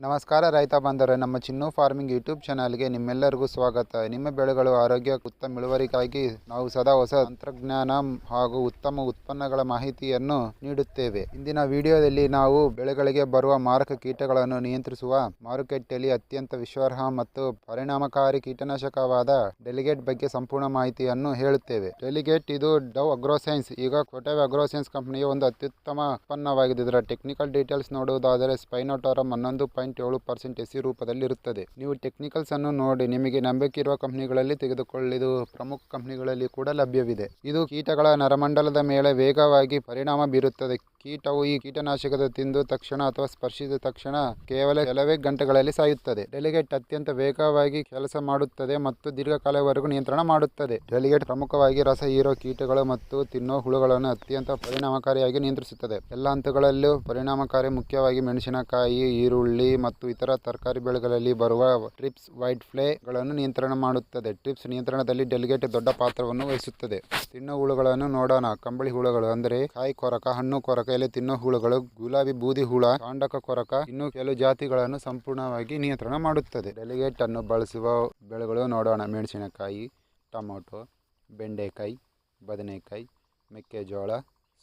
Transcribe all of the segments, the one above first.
ನಮಸ್ಕಾರ ರೈತ ಬಾಂಧವರೇ, ನಮ್ಮ ಚಿನ್ನು ಫಾರ್ಮಿಂಗ್ ಯೂಟ್ಯೂಬ್ ಚಾನಲ್ಗೆ ನಿಮ್ಮೆಲ್ಲರಿಗೂ ಸ್ವಾಗತ. ನಿಮ್ಮ ಬೆಳೆಗಳು ಆರೋಗ್ಯ ಉತ್ತಮ ಇಳುವರಿಗಾಗಿ ನಾವು ಸದಾ ಹೊಸ ತಂತ್ರಜ್ಞಾನ ಹಾಗೂ ಉತ್ತಮ ಉತ್ಪನ್ನಗಳ ಮಾಹಿತಿಯನ್ನು ನೀಡುತ್ತೇವೆ. ಇಂದಿನ ವಿಡಿಯೋದಲ್ಲಿ ನಾವು ಬೆಳೆಗಳಿಗೆ ಬರುವ ಮಾರಕ ಕೀಟಗಳನ್ನು ನಿಯಂತ್ರಿಸುವ ಮಾರುಕಟ್ಟೆಯಲ್ಲಿ ಅತ್ಯಂತ ವಿಶ್ವಾಸಾರ್ಹ ಮತ್ತು ಪರಿಣಾಮಕಾರಿ ಕೀಟನಾಶಕವಾದ ಡೆಲಿಗೇಟ್ ಬಗ್ಗೆ ಸಂಪೂರ್ಣ ಮಾಹಿತಿಯನ್ನು ಹೇಳುತ್ತೇವೆ. ಡೆಲಿಗೇಟ್ ಇದು ಡವ್ ಅಗ್ರೋಸೈನ್ಸ್ ಈಗ ಕೊಟೆವ್ ಅಗ್ರೋಸೈನ್ಸ್ ಕಂಪನಿಯ ಒಂದು ಅತ್ಯುತ್ತಮ ಉತ್ಪನ್ನವಾಗಿದೆ. ಇದರ ಟೆಕ್ನಿಕಲ್ ಡೀಟೇಲ್ಸ್ ನೋಡುವುದಾದರೆ ಸ್ಪೈನೋಟೋರಮ್ 11.7% ಎಸಿ ರೂಪದಲ್ಲಿರುತ್ತದೆ. ನೀವು ಟೆಕ್ನಿಕಲ್ಸ್ ಅನ್ನು ನೋಡಿ ನಿಮಗೆ ನಂಬಿಕೆ ಇರುವ ಕಂಪನಿಗಳಲ್ಲಿ ತೆಗೆದುಕೊಳ್ಳಿ. ಇದು ಪ್ರಮುಖ ಕಂಪನಿಗಳಲ್ಲಿ ಕೂಡ ಲಭ್ಯವಿದೆ. ಇದು ಕೀಟಗಳ ನರಮಂಡಲದ ಮೇಲೆ ವೇಗವಾಗಿ ಪರಿಣಾಮ ಬೀರುತ್ತದೆ. ಕೀಟವು ಈ ಕೀಟನಾಶಕದ ತಿಂದು ತಕ್ಷಣ ಅಥವಾ ಸ್ಪರ್ಶಿಸಿದ ತಕ್ಷಣ ಕೇವಲ ಕೆಲವೇ ಗಂಟೆಗಳಲ್ಲಿ ಸಾಯುತ್ತದೆ. ಡೆಲಿಗೇಟ್ ಅತ್ಯಂತ ವೇಗವಾಗಿ ಕೆಲಸ ಮಾಡುತ್ತದೆ ಮತ್ತು ದೀರ್ಘಕಾಲವರೆಗೂ ನಿಯಂತ್ರಣ ಮಾಡುತ್ತದೆ. ಡೆಲಿಗೇಟ್ ಪ್ರಮುಖವಾಗಿ ರಸ ಹೀರೋ ಕೀಟಗಳು ಮತ್ತು ತಿನ್ನೋ ಹುಳುಗಳನ್ನು ಅತ್ಯಂತ ಪರಿಣಾಮಕಾರಿಯಾಗಿ ನಿಯಂತ್ರಿಸುತ್ತದೆ. ಎಲ್ಲ ಹಂತಗಳಲ್ಲೂ ಪರಿಣಾಮಕಾರಿ, ಮುಖ್ಯವಾಗಿ ಮೆಣಸಿನಕಾಯಿ, ಈರುಳ್ಳಿ ಮತ್ತು ಇತರ ತರಕಾರಿ ಬೆಳೆಗಳಲ್ಲಿ ಬರುವ ಟ್ರಿಪ್ಸ್, ವೈಟ್ ಫ್ಲೈ ಗಳನ್ನು ನಿಯಂತ್ರಣ ಮಾಡುತ್ತದೆ. ಟ್ರಿಪ್ಸ್ ನಿಯಂತ್ರಣದಲ್ಲಿ ಡೆಲಿಗೇಟ್ ದೊಡ್ಡ ಪಾತ್ರವನ್ನು ವಹಿಸುತ್ತದೆ. ತಿನ್ನೋ ಹುಳುಗಳನ್ನು ನೋಡೋಣ. ಕಂಬಳಿ ಹುಳುಗಳು ಅಂದರೆ ಕಾಯಿ ಕೊರಕ, ಹಣ್ಣು ಕೊರಕ, ಎಲೆ ತಿನ್ನೋ ಹುಳುಗಳು, ಗುಲಾಬಿ ಬೂದಿ ಹುಳ, ಕಾಂಡಕ ಕೊರಕ, ಇನ್ನು ಕೆಲವು ಜಾತಿಗಳನ್ನು ಸಂಪೂರ್ಣವಾಗಿ ನಿಯಂತ್ರಣ ಮಾಡುತ್ತದೆ. ಡೆಲಿಗೇಟ್ ಅನ್ನು ಬಳಸುವ ಬೆಳೆಗಳು ನೋಡೋಣ. ಮೆಣಸಿನಕಾಯಿ, ಟೊಮೊಟೊ, ಬೆಂಡೆಕಾಯಿ, ಬದನೆಕಾಯಿ, ಮೆಕ್ಕೆಜೋಳ,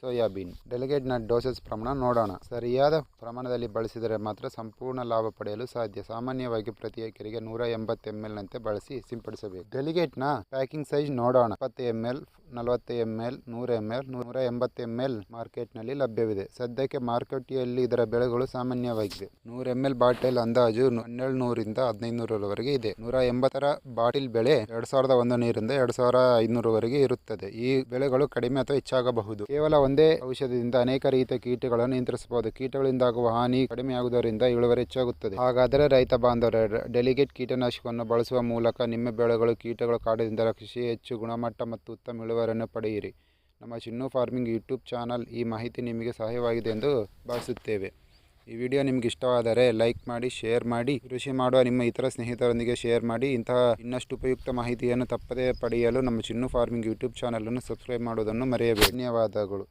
ಸೋಯಾಬೀನ್. ಡೆಲಿಗೇಟ್ನ ಡೋಸೇಜ್ ಪ್ರಮಾಣ ನೋಡೋಣ. ಸರಿಯಾದ ಪ್ರಮಾಣದಲ್ಲಿ ಬಳಸಿದರೆ ಮಾತ್ರ ಸಂಪೂರ್ಣ ಲಾಭ ಪಡೆಯಲು ಸಾಧ್ಯ. ಸಾಮಾನ್ಯವಾಗಿ ಪ್ರತಿ ಎಕರೆಗೆ 180 ml ನಂತೆ ಬಳಸಿ ಸಿಂಪಡಿಸಬೇಕು. ಡೆಲಿಗೇಟ್ನ ಪ್ಯಾಕಿಂಗ್ ಸೈಜ್ ನೋಡೋಣ. 20 ml, 40 ml, 100 ml, 180 ml ಮಾರ್ಕೆಟ್ನಲ್ಲಿ ಲಭ್ಯವಿದೆ. ಸದ್ಯಕ್ಕೆ ಮಾರುಕಟ್ಟೆಯಲ್ಲಿ ಇದರ ಬೆಲೆಗಳು ಸಾಮಾನ್ಯವಾಗಿದೆ. 100 ml ಬಾಟಲ್ ಅಂದಾಜು 1700 ರಿಂದ 1500 ರವರೆಗೆ ಇದೆ. 180 ಬಾಟಲ್ ಬೆಲೆ 2100 ರಿಂದ 2500 ವರೆಗೆ ಇರುತ್ತದೆ. ಈ ಬೆಲೆಗಳು ಕಡಿಮೆ ಅಥವಾ ಹೆಚ್ಚಾಗಬಹುದು. ಕೇವಲ ಒಂದೇ ಔಷಧದಿಂದ ಅನೇಕ ರೀತಿಯ ಕೀಟಗಳನ್ನು ನಿಯಂತ್ರಿಸಬಹುದು. ಕೀಟಗಳಿಂದಾಗುವ ಹಾನಿ ಕಡಿಮೆಯಾಗುವುದರಿಂದ ಇಳುವರಿ ಹೆಚ್ಚಾಗುತ್ತದೆ. ಹಾಗಾದರೆ ರೈತ ಬಾಂಧವರೇ, ಡೆಲಿಗೇಟ್ ಕೀಟನಾಶಕವನ್ನು ಬಳಸುವ ಮೂಲಕ ನಿಮ್ಮ ಬೆಳೆಗಳು ಕೀಟಗಳ ಕಾಟದಿಂದ ರಕ್ಷಿಸಿ ಹೆಚ್ಚು ಗುಣಮಟ್ಟ ಮತ್ತು ಉತ್ತಮ ಇಳುವರಿಯನ್ನು ಪಡೆಯಿರಿ. ನಮ್ಮ ಚಿನ್ನು ಫಾರ್ಮಿಂಗ್ ಯೂಟ್ಯೂಬ್ ಚಾನಲ್ ಈ ಮಾಹಿತಿ ನಿಮಗೆ ಸಹಾಯವಾಗಿದೆ ಎಂದು ಭಾವಿಸುತ್ತೇವೆ. ಈ ವಿಡಿಯೋ ನಿಮಗೆ ಇಷ್ಟವಾದರೆ ಲೈಕ್ ಮಾಡಿ, ಶೇರ್ ಮಾಡಿ, ಕೃಷಿ ಮಾಡುವ ನಿಮ್ಮ ಇತರ ಸ್ನೇಹಿತರೊಂದಿಗೆ ಶೇರ್ ಮಾಡಿ. ಇಂತಹ ಇನ್ನಷ್ಟು ಉಪಯುಕ್ತ ಮಾಹಿತಿಯನ್ನು ತಪ್ಪದೇ ಪಡೆಯಲು ನಮ್ಮ ಚಿನ್ನು ಫಾರ್ಮಿಂಗ್ ಯೂಟ್ಯೂಬ್ ಚಾನಲನ್ನು ಸಬ್ಸ್ಕ್ರೈಬ್ ಮಾಡುವುದನ್ನು ಮರೆಯಬೇಡಿ. ಧನ್ಯವಾದಗಳು.